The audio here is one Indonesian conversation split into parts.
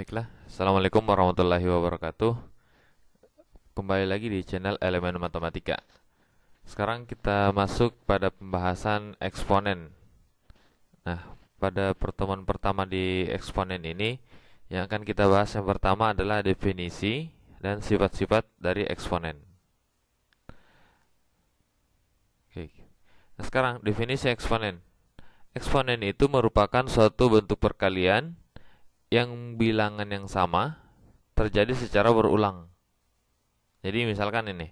Baiklah, Assalamualaikum warahmatullahi wabarakatuh. Kembali lagi di channel Elemen Matematika. Sekarang kita masuk pada pembahasan eksponen. Nah, pada pertemuan pertama di eksponen ini, yang akan kita bahas yang pertama adalah definisi dan sifat-sifat dari eksponen. Oke. Nah, sekarang definisi eksponen. Eksponen itu merupakan suatu bentuk perkalian yang bilangan yang sama terjadi secara berulang. Jadi misalkan ini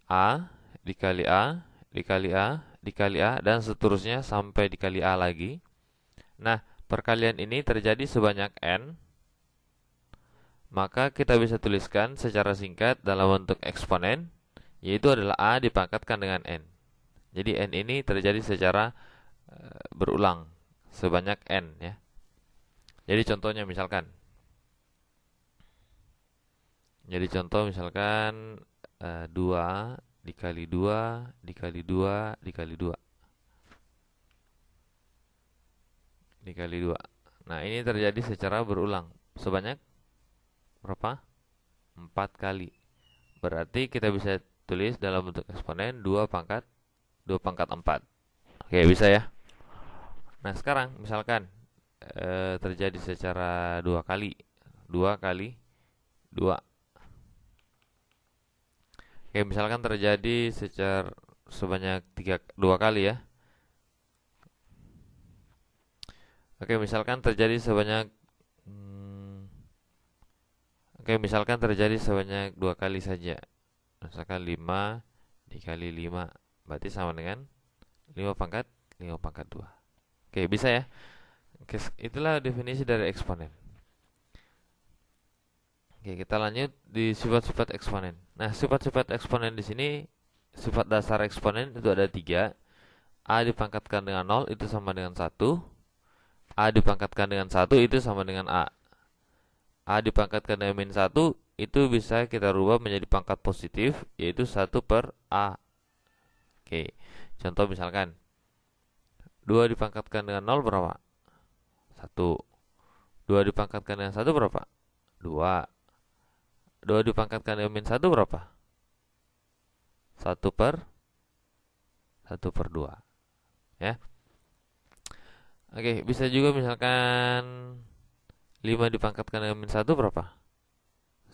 A dikali A dikali A dikali A dan seterusnya sampai dikali A lagi. Nah, perkalian ini terjadi sebanyak N, maka kita bisa tuliskan secara singkat dalam bentuk eksponen, yaitu adalah A dipangkatkan dengan N. Jadi N ini terjadi secara berulang sebanyak N ya. Jadi contohnya misalkan, misalkan 2 dikali 2 dikali 2 dikali 2 dikali 2. Nah, ini terjadi secara berulang sebanyak berapa? 4 kali. Berarti kita bisa tulis dalam bentuk eksponen 2 pangkat 4. Oke, bisa ya. Nah, sekarang misalkan terjadi secara 2 kali. 2 kali 2. Oke, misalkan terjadi secara sebanyak 2 kali ya. Oke, misalkan terjadi sebanyak misalkan terjadi sebanyak 2 kali saja. Misalkan 5 dikali 5 berarti sama dengan 5 pangkat 2. Oke, bisa ya. Oke, itulah definisi dari eksponen. Oke, kita lanjut di sifat-sifat eksponen. Nah, sifat-sifat eksponen di sini, sifat dasar eksponen itu ada 3. A dipangkatkan dengan 0 itu sama dengan 1. A dipangkatkan dengan 1 itu sama dengan A. A dipangkatkan dengan min 1 itu bisa kita rubah menjadi pangkat positif, yaitu 1 per A. Oke, contoh misalkan 2 dipangkatkan dengan 0 berapa? 1. 2 dipangkatkan dengan 1 berapa? 2. 2 dipangkatkan dengan min 1 berapa? 1 per 2 ya. Oke, bisa juga misalkan 5 dipangkatkan dengan min 1 berapa?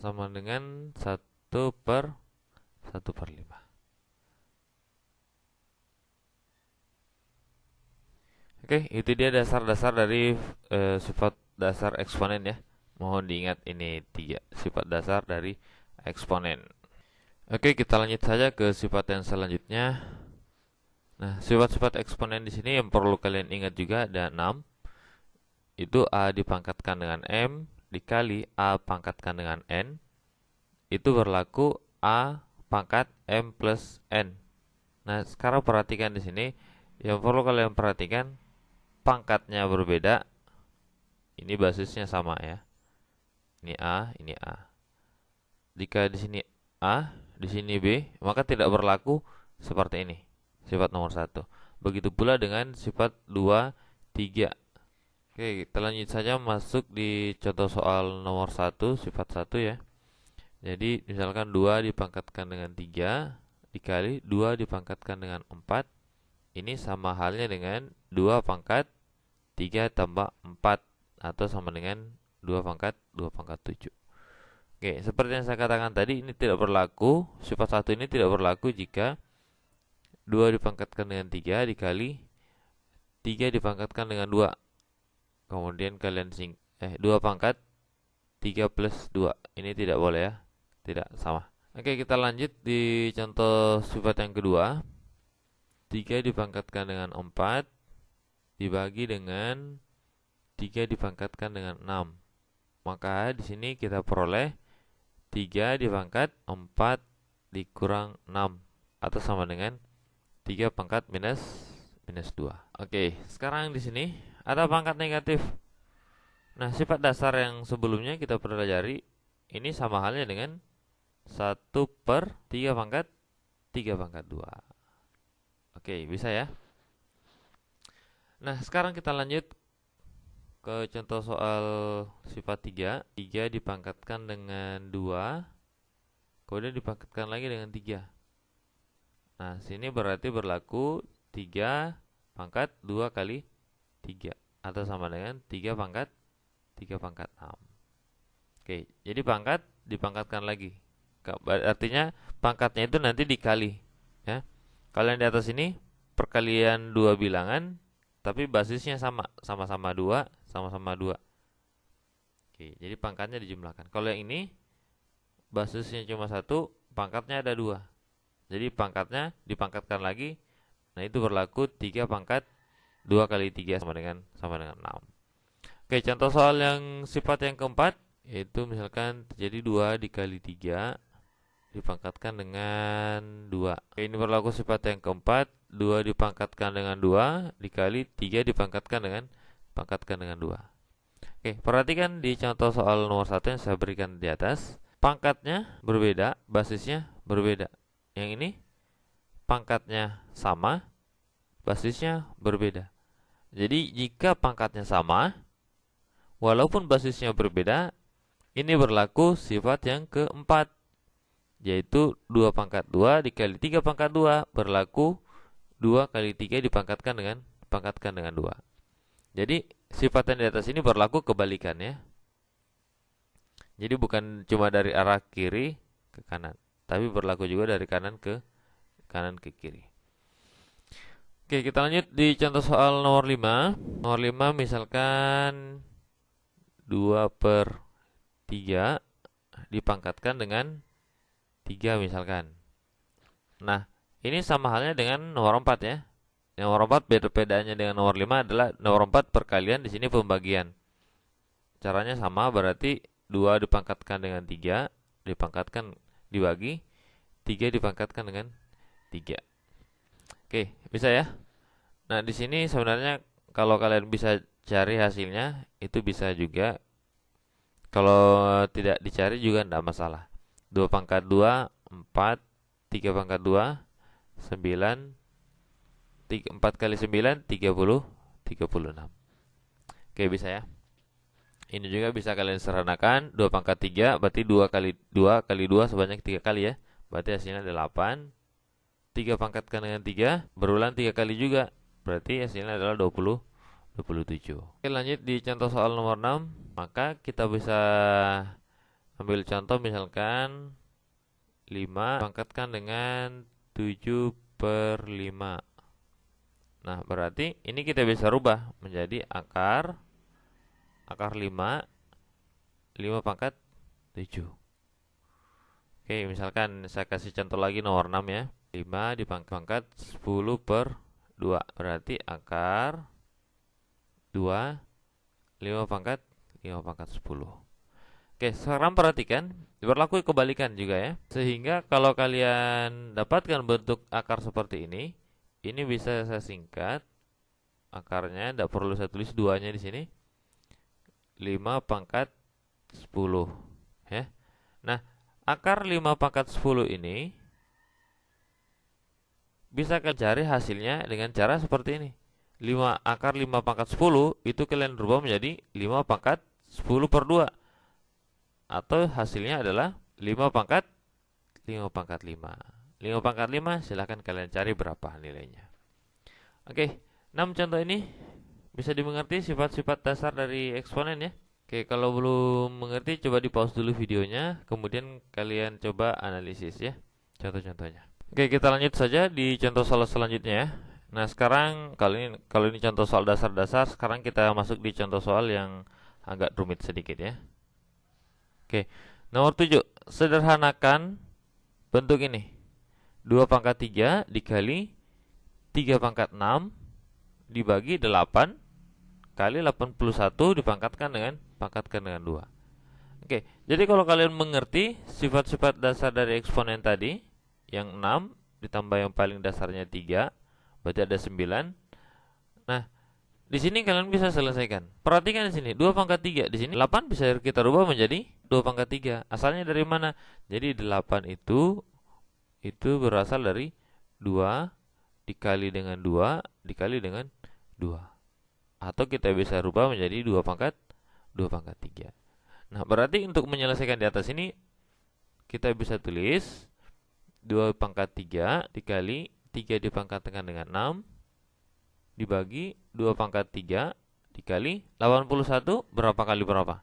Sama dengan 1 per 5. Oke, itu dia dasar-dasar dari sifat dasar eksponen ya. Mohon diingat ini 3 sifat dasar dari eksponen. Oke, kita lanjut saja ke sifat yang selanjutnya. Nah, sifat-sifat eksponen di sini yang perlu kalian ingat juga ada 6. Itu A dipangkatkan dengan M dikali A pangkatkan dengan N. Itu berlaku A pangkat M plus N. Nah, sekarang perhatikan di sini. Yang perlu kalian perhatikan, pangkatnya berbeda. Ini basisnya sama ya. Ini A, ini A. Jika di sini A, di sini B, maka tidak berlaku seperti ini. Sifat nomor 1. Begitu pula dengan sifat 2, 3. Oke, kita lanjut saja masuk di contoh soal nomor 1, sifat 1 ya. Jadi, misalkan 2 dipangkatkan dengan 3 dikali 2 dipangkatkan dengan 4. Ini sama halnya dengan 2 pangkat 3 tambah 4 atau sama dengan 2 pangkat 7. Oke, seperti yang saya katakan tadi, ini tidak berlaku. Sifat 1 ini tidak berlaku jika 2 dipangkatkan dengan 3 dikali 3 dipangkatkan dengan 2. Kemudian kalian 2 pangkat 3 plus 2. Ini tidak boleh ya. Tidak sama. Oke, kita lanjut di contoh sifat yang kedua. 3 dipangkatkan dengan 4 dibagi dengan 3 dipangkatkan dengan 6. Maka di sini kita peroleh 3 dipangkat 4 dikurang 6 atau sama dengan 3 pangkat minus 2. Oke, sekarang di sini ada pangkat negatif. Nah, sifat dasar yang sebelumnya kita pelajari ini sama halnya dengan 1 per 3 pangkat 2. Oke, bisa ya. Nah, sekarang kita lanjut ke contoh soal sifat 3. 3 dipangkatkan dengan 2, kemudian dipangkatkan lagi dengan 3. Nah, sini berarti berlaku 3 pangkat 2 kali 3, atau sama dengan 3 pangkat 6. Oke, jadi pangkat dipangkatkan lagi. Artinya pangkatnya itu nanti dikali, ya. Kalau yang di atas ini perkalian dua bilangan, tapi basisnya sama-sama 2, sama-sama 2. Oke, jadi pangkatnya dijumlahkan. Kalau yang ini basisnya cuma 1, pangkatnya ada 2. Jadi pangkatnya dipangkatkan lagi. Nah, itu berlaku 3 pangkat 2 kali 3 sama dengan 6. Oke, contoh soal yang sifat yang keempat, yaitu misalkan jadi 2 dikali 3 dipangkatkan dengan 2. Oke, ini berlaku sifat yang keempat, 2 dipangkatkan dengan 2 dikali 3 dipangkatkan dengan 2. Oke, perhatikan di contoh soal nomor 1 yang saya berikan di atas, pangkatnya berbeda, basisnya berbeda. Yang ini pangkatnya sama, basisnya berbeda. Jadi jika pangkatnya sama, walaupun basisnya berbeda, ini berlaku sifat yang keempat, yaitu 2 pangkat 2 dikali 3 pangkat 2 berlaku 2 kali 3 dipangkatkan dengan 2. Jadi sifat yang di atas ini berlaku kebalikannya. Jadi bukan cuma dari arah kiri ke kanan, tapi berlaku juga dari kanan ke kiri. Oke, kita lanjut di contoh soal nomor 5. Nomor 5 misalkan 2/3 dipangkatkan dengan 3 misalkan. Nah, ini sama halnya dengan nomor 4 ya. Nomor 4 bedanya dengan nomor 5 adalah nomor 4 perkalian, di sini pembagian. Caranya sama, berarti 2 dipangkatkan dengan 3 dipangkatkan dibagi 3 dipangkatkan dengan 3. Oke, bisa ya. Nah, di sini sebenarnya kalau kalian bisa cari hasilnya itu bisa juga. Kalau tidak dicari juga tidak masalah. 2 pangkat 2 4, 3 pangkat 2 9, 4 kali 9 36. Oke, bisa ya. Ini juga bisa kalian sederhanakan. 2 pangkat 3 berarti 2 kali 2 sebanyak 3 kali ya. Berarti hasilnya 8. 3 pangkatkan dengan 3 berulang 3 kali juga, berarti hasilnya adalah 27. Oke, lanjut di contoh soal nomor 6. Maka kita bisa ambil contoh misalkan 5 pangkatkan dengan 7/5. Nah, berarti ini kita bisa rubah menjadi akar 5 pangkat 7. Oke, misalkan saya kasih contoh lagi nomor 6 ya. 5 dipangkat 10/2, berarti akar 2 5 pangkat 10. Oke, sekarang perhatikan berlaku kebalikan juga ya. Sehingga kalau kalian dapatkan bentuk akar seperti ini bisa saya singkat akarnya, tidak perlu saya tulis 2-nya di sini. 5 pangkat 10 ya. Nah, akar 5 pangkat 10 ini bisa kalian cari hasilnya dengan cara seperti ini. Akar 5 pangkat 10 itu kalian rubah menjadi 5 pangkat 10/2. Atau hasilnya adalah 5 pangkat 5. 5 pangkat 5 silahkan kalian cari berapa nilainya. Oke, 6 contoh ini bisa dimengerti sifat-sifat dasar dari eksponen ya. Oke, kalau belum mengerti coba di pause dulu videonya, kemudian kalian coba analisis ya contoh-contohnya. Oke, kita lanjut saja di contoh soal selanjutnya ya. Nah, sekarang kalau ini contoh soal dasar-dasar, sekarang kita masuk di contoh soal yang agak rumit sedikit ya. Oke, nomor 7, sederhanakan bentuk ini. 2 pangkat 3 dikali 3 pangkat 6 dibagi 8 kali 81 dipangkatkan dengan 2. Oke, jadi kalau kalian mengerti sifat-sifat dasar dari eksponen tadi, yang 6 ditambah yang paling dasarnya 3, berarti ada 9. Nah, di sini kalian bisa selesaikan. Perhatikan di sini 2 pangkat 3, di sini 8 bisa kita rubah menjadi 2 pangkat 3. Asalnya dari mana? Jadi 8 itu berasal dari 2 dikali dengan 2 dikali dengan 2. atau kita bisa rubah menjadi 2 pangkat 3. Nah, berarti untuk menyelesaikan di atas ini kita bisa tulis 2 pangkat 3 dikali 3 dipangkatkan dengan 6 dibagi 2 pangkat 3 dikali 81 berapa kali berapa?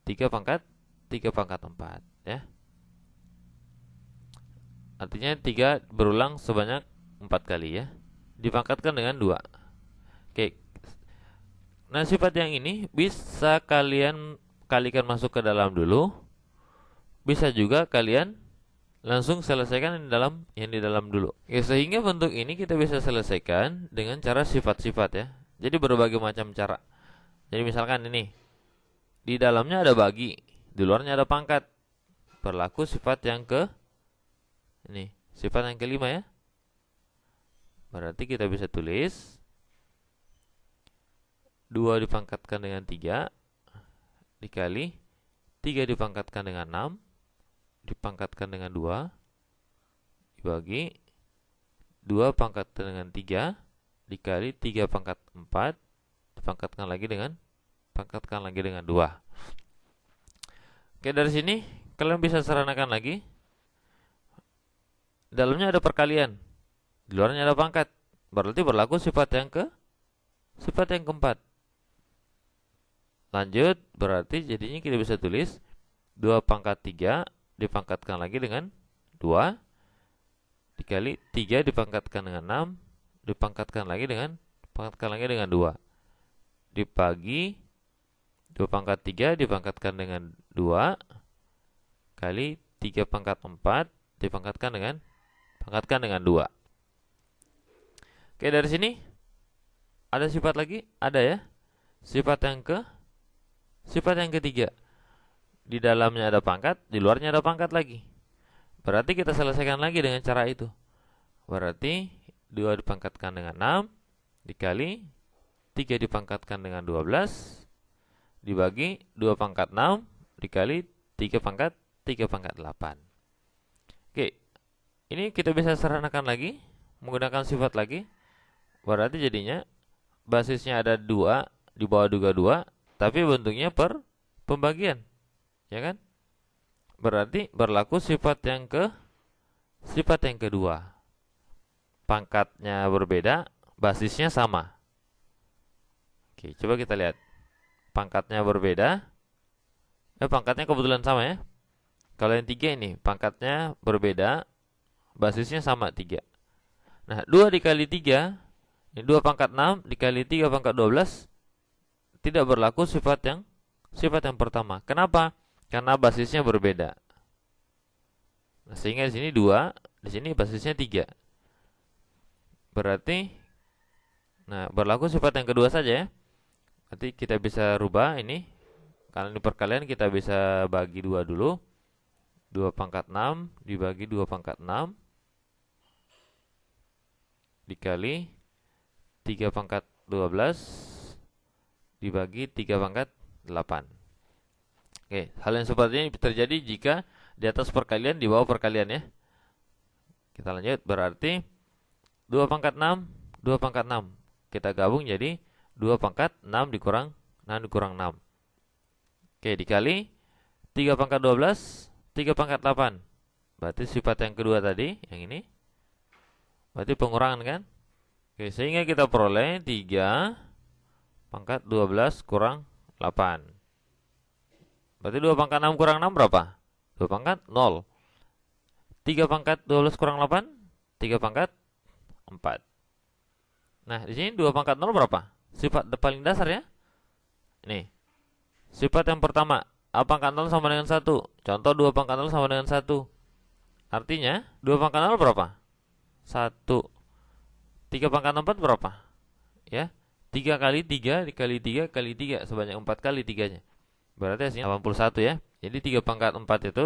3 pangkat 4 ya. Artinya 3 berulang sebanyak 4 kali ya. Dipangkatkan dengan 2. Oke. Nah, sifat yang ini bisa kalian kalikan masuk ke dalam dulu. Bisa juga kalian langsung selesaikan yang di dalam dulu. Oke, sehingga bentuk ini kita bisa selesaikan dengan cara sifat-sifat ya. Jadi berbagai macam cara. Jadi misalkan ini di dalamnya ada bagi, di luarnya ada pangkat. Berlaku sifat yang sifat yang kelima ya. Berarti kita bisa tulis 2 dipangkatkan dengan 3 dikali 3 dipangkatkan dengan 6 dipangkatkan dengan 2 dibagi 2 pangkatkan dengan 3 dikali 3 pangkat 4 dipangkatkan lagi dengan 2. Oke, dari sini kalian bisa seranakan lagi. Dalamnya ada perkalian, di luarnya ada pangkat. Berarti berlaku sifat yang keempat. Lanjut, berarti jadinya kita bisa tulis 2 pangkat 3 dipangkatkan lagi dengan 2 dikali 3 dipangkatkan dengan 6 dipangkatkan lagi dengan 2 dibagi 2 pangkat 3 dipangkatkan dengan 2 kali 3 pangkat 4 dipangkatkan dengan 2. Oke, dari sini ada sifat lagi, ada ya. Sifat yang ketiga. Di dalamnya ada pangkat, di luarnya ada pangkat lagi. Berarti kita selesaikan lagi dengan cara itu. Berarti 2 dipangkatkan dengan 6 dikali 3 dipangkatkan dengan 12 dibagi 2 pangkat 6 dikali 3 pangkat 8. Oke, ini kita bisa seranakan lagi menggunakan sifat lagi. Berarti jadinya basisnya ada 2 di bawah juga 2, tapi bentuknya pembagian, ya kan? Berarti berlaku sifat yang kedua. Pangkatnya berbeda, basisnya sama. Oke, coba kita lihat. Pangkatnya berbeda. Pangkatnya kebetulan sama ya. Kalau yang 3 ini, pangkatnya berbeda, basisnya sama 3. Nah, 2 dikali 3, ini 2 pangkat 6 dikali 3 pangkat 12, tidak berlaku sifat yang pertama. Kenapa? Karena basisnya berbeda. Nah, sehingga di sini 2, di sini basisnya 3. Berarti berlaku sifat yang kedua saja ya. Nanti kita bisa rubah ini. Kalau ini perkalian kita bisa bagi 2 dulu. 2 pangkat 6 dibagi 2 pangkat 6 dikali 3 pangkat 12 dibagi 3 pangkat 8. Oke, hal yang seperti ini terjadi jika di atas perkalian, di bawah perkalian ya. Kita lanjut, berarti 2 pangkat 6, 2 pangkat 6. Kita gabung jadi 2 pangkat 6 dikurang 6. Oke, dikali 3 pangkat 12, 3 pangkat 8. Berarti sifat yang kedua tadi, yang ini. Berarti pengurangan kan? Oke, sehingga kita peroleh 3 pangkat 12 kurang 8. Berarti 2 pangkat 6 kurang 6 berapa? 2 pangkat 0. 3 pangkat 12 kurang 8, 3 pangkat 4. Nah, di sini 2 pangkat 0 berapa? Sifat paling dasar ya. Ini. Sifat yang pertama, A pangkat 0 sama dengan 1. Contoh 2 pangkat 0 sama dengan 1. Artinya 2 pangkat 0 berapa? 1. 3 pangkat 4 berapa? Ya, 3 kali 3 dikali 3 kali 3 sebanyak 4 kali 3-nya. Berarti hasilnya 81 ya. Jadi 3 pangkat 4 itu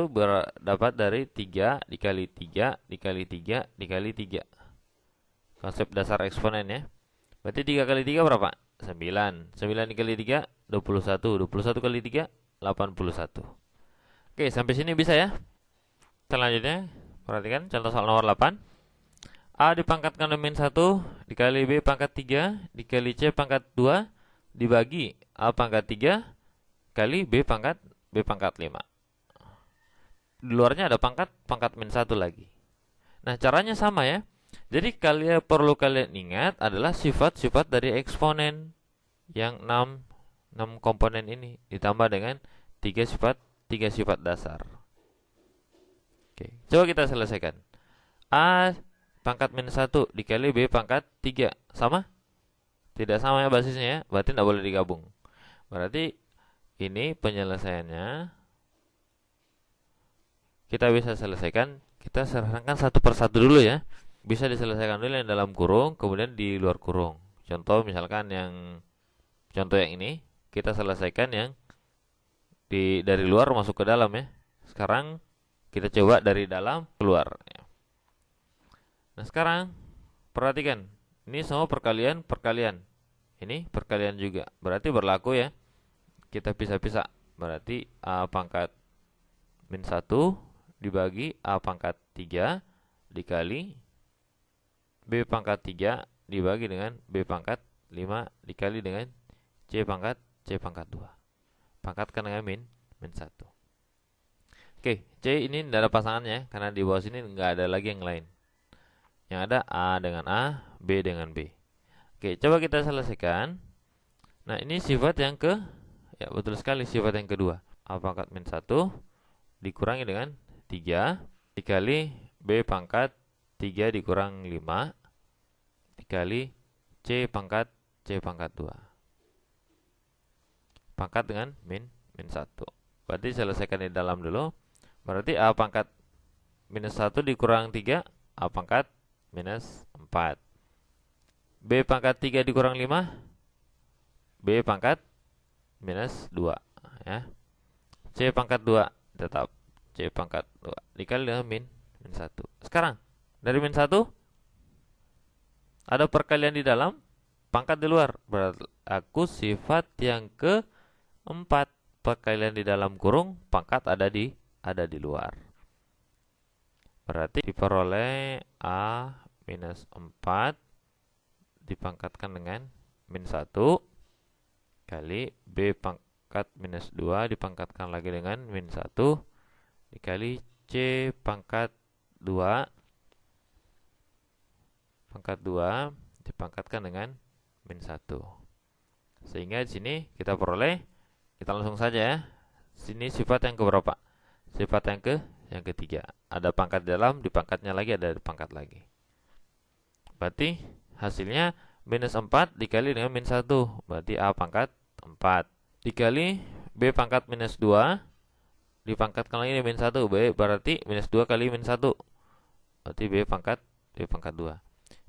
dapat dari 3 dikali 3 dikali 3 dikali 3. Konsep dasar eksponen ya. Berarti 3 kali 3 berapa? 9. 9 dikali 3 21. 21 kali 3 81. Oke, sampai sini bisa ya. Selanjutnya perhatikan contoh soal nomor 8. A dipangkatkan oleh min 1 dikali B pangkat 3 dikali C pangkat 2 dibagi A pangkat 3 kali B pangkat 5. Di luarnya ada pangkat min 1 lagi. Nah, caranya sama ya. Jadi perlu kalian ingat adalah sifat-sifat dari eksponen yang 6 komponen ini ditambah dengan 3 sifat dasar. Oke, coba kita selesaikan. A pangkat min 1 dikali B pangkat 3 sama? Tidak sama ya basisnya ya, berarti tidak boleh digabung. Berarti ini penyelesaiannya kita bisa selesaikan. Kita serahkan satu persatu dulu ya. Bisa diselesaikan dulu yang dalam kurung, kemudian di luar kurung. Contoh misalkan contoh yang ini kita selesaikan yang dari luar masuk ke dalam ya. Sekarang kita coba dari dalam keluar ya. Nah, sekarang perhatikan, ini semua perkalian. Ini perkalian juga, berarti berlaku ya. Kita pisah-pisah, berarti A pangkat min 1 dibagi A pangkat 3 dikali B pangkat 3 dibagi dengan B pangkat 5 dikali dengan C pangkat 2. Pangkatkan dengan min 1. Oke, C ini tidak ada pasangannya karena di bawah sini nggak ada lagi yang lain. Yang ada A dengan A, B dengan B. Oke, coba kita selesaikan. Nah, ini sifat yang ya betul sekali, sifat yang kedua. A pangkat min 1 dikurangi dengan 3 dikali B pangkat 3 dikurang 5 dikali C pangkat 2. Pangkat dengan min 1. Berarti selesaikan di dalam dulu. Berarti A pangkat minus 1 dikurang 3, A pangkat minus 4. B pangkat 3 dikurang 5, B pangkat minus 2 ya. C pangkat 2 tetap C pangkat 2 dikali dengan min 1. Sekarang dari min 1 ada perkalian di dalam, pangkat di luar. Berlaku sifat yang keempat. Perkalian di dalam kurung, pangkat ada di luar. Berarti diperoleh A minus 4 dipangkatkan dengan min 1 kali B pangkat minus 2 dipangkatkan lagi dengan min 1 dikali C pangkat 2 dipangkatkan dengan min 1. Sehingga di sini kita peroleh, kita langsung saja ya. Sini sifat yang keberapa? Sifat yang ketiga. Ada pangkat di dalam, di pangkatnya lagi ada di pangkat lagi. Berarti hasilnya minus 4 dikali dengan min 1. Berarti A pangkat 4 dikali B pangkat minus 2 dipangkatkan lagi dengan min 1. B berarti minus 2 kali min 1. Berarti B pangkat 2.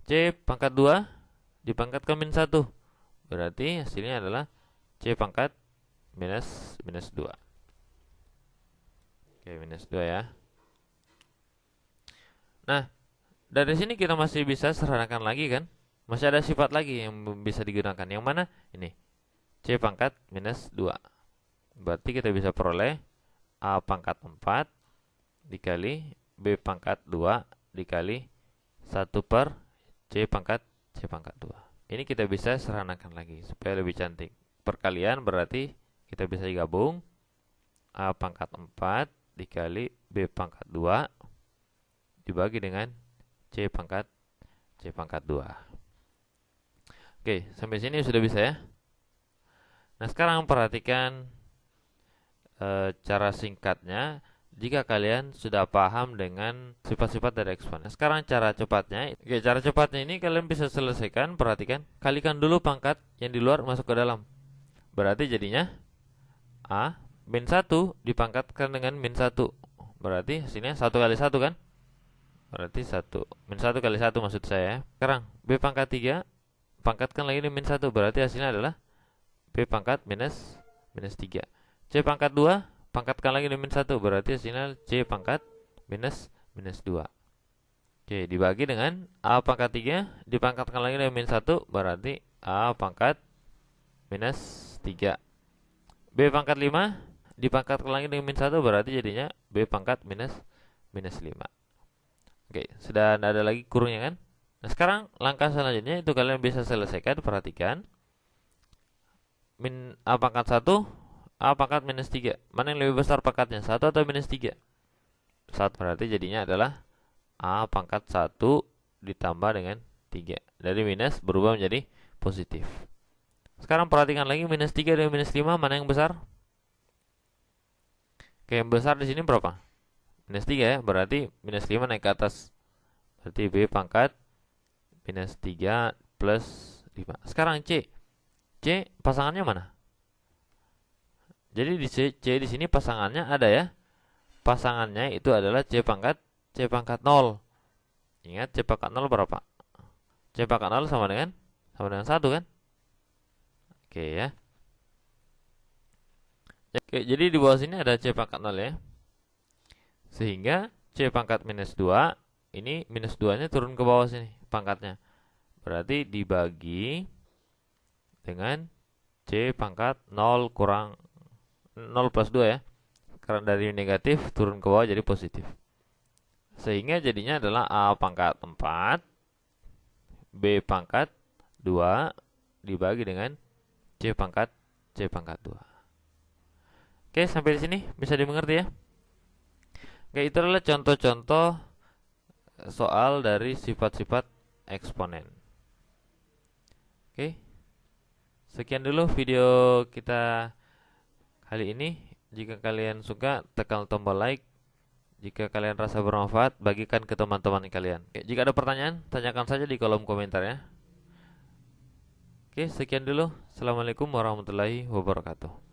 C pangkat 2 dipangkatkan min 1. Berarti hasilnya adalah C pangkat minus 2. Oke, minus 2 ya. Nah, dari sini kita masih bisa sederhanakan lagi kan? Masih ada sifat lagi yang bisa digunakan. Yang mana? Ini. C pangkat minus 2. Berarti kita bisa peroleh A pangkat 4 dikali B pangkat 2 dikali 1 per C pangkat 2. Ini kita bisa sederhanakan lagi supaya lebih cantik. Perkalian berarti kita bisa gabung A pangkat 4 dikali B pangkat 2 dibagi dengan C pangkat 2. Oke, sampai sini sudah bisa ya. Nah, sekarang perhatikan cara singkatnya jika kalian sudah paham dengan sifat-sifat dari eksponen. Sekarang cara cepatnya. Oke, cara cepatnya ini kalian bisa selesaikan. Perhatikan, kalikan dulu pangkat yang di luar masuk ke dalam. Berarti jadinya A min 1 dipangkatkan dengan min 1. Berarti hasilnya 1 kali 1 kan? Berarti 1. Min 1 kali 1 maksud saya. Sekarang B pangkat 3 pangkatkan lagi dengan min 1. Berarti hasilnya adalah B pangkat minus 3. C pangkat 2 pangkatkan lagi dengan min 1. Berarti hasilnya C pangkat minus 2. Oke, dibagi dengan A pangkat 3 dipangkatkan lagi dengan min 1. Berarti A pangkat minus 3. B pangkat 5 dipangkatkan lagi dengan min 1. Berarti jadinya B pangkat minus 5. Oke, sudah tidak ada lagi kurungnya kan? Nah, sekarang langkah selanjutnya itu kalian bisa selesaikan, perhatikan. A pangkat 1, A pangkat minus 3. Mana yang lebih besar pangkatnya, 1 atau minus 3? 1, berarti jadinya adalah A pangkat 1 ditambah dengan 3. Dari minus berubah menjadi positif. Sekarang perhatikan lagi, minus 3 dan minus 5, mana yang besar? Oke, yang besar di sini berapa? Minus 3 ya, berarti minus 5 naik ke atas. Berarti B pangkat minus 3 plus 5. Sekarang C. C pasangannya mana? Jadi di C di sini pasangannya ada ya. Pasangannya itu adalah C pangkat 0. Ingat, C pangkat 0 berapa? C pangkat 0 sama dengan 1 kan? Oke ya. Oke, jadi di bawah sini ada C pangkat 0 ya. Sehingga C pangkat minus 2, ini minus 2 nya turun ke bawah sini pangkatnya. Berarti dibagi dengan C pangkat 0 kurang 0 plus 2 ya. Karena dari negatif turun ke bawah jadi positif. Sehingga jadinya adalah A pangkat 4 B pangkat 2 dibagi dengan C pangkat 2. Oke, sampai di sini bisa dimengerti ya. Oke, itu adalah contoh-contoh soal dari sifat-sifat eksponen. Oke, sekian dulu video kita kali ini. Jika kalian suka, tekan tombol like. Jika kalian rasa bermanfaat, bagikan ke teman-teman kalian. Oke, jika ada pertanyaan, tanyakan saja di kolom komentar ya. Oke, sekian dulu. Assalamualaikum warahmatullahi wabarakatuh.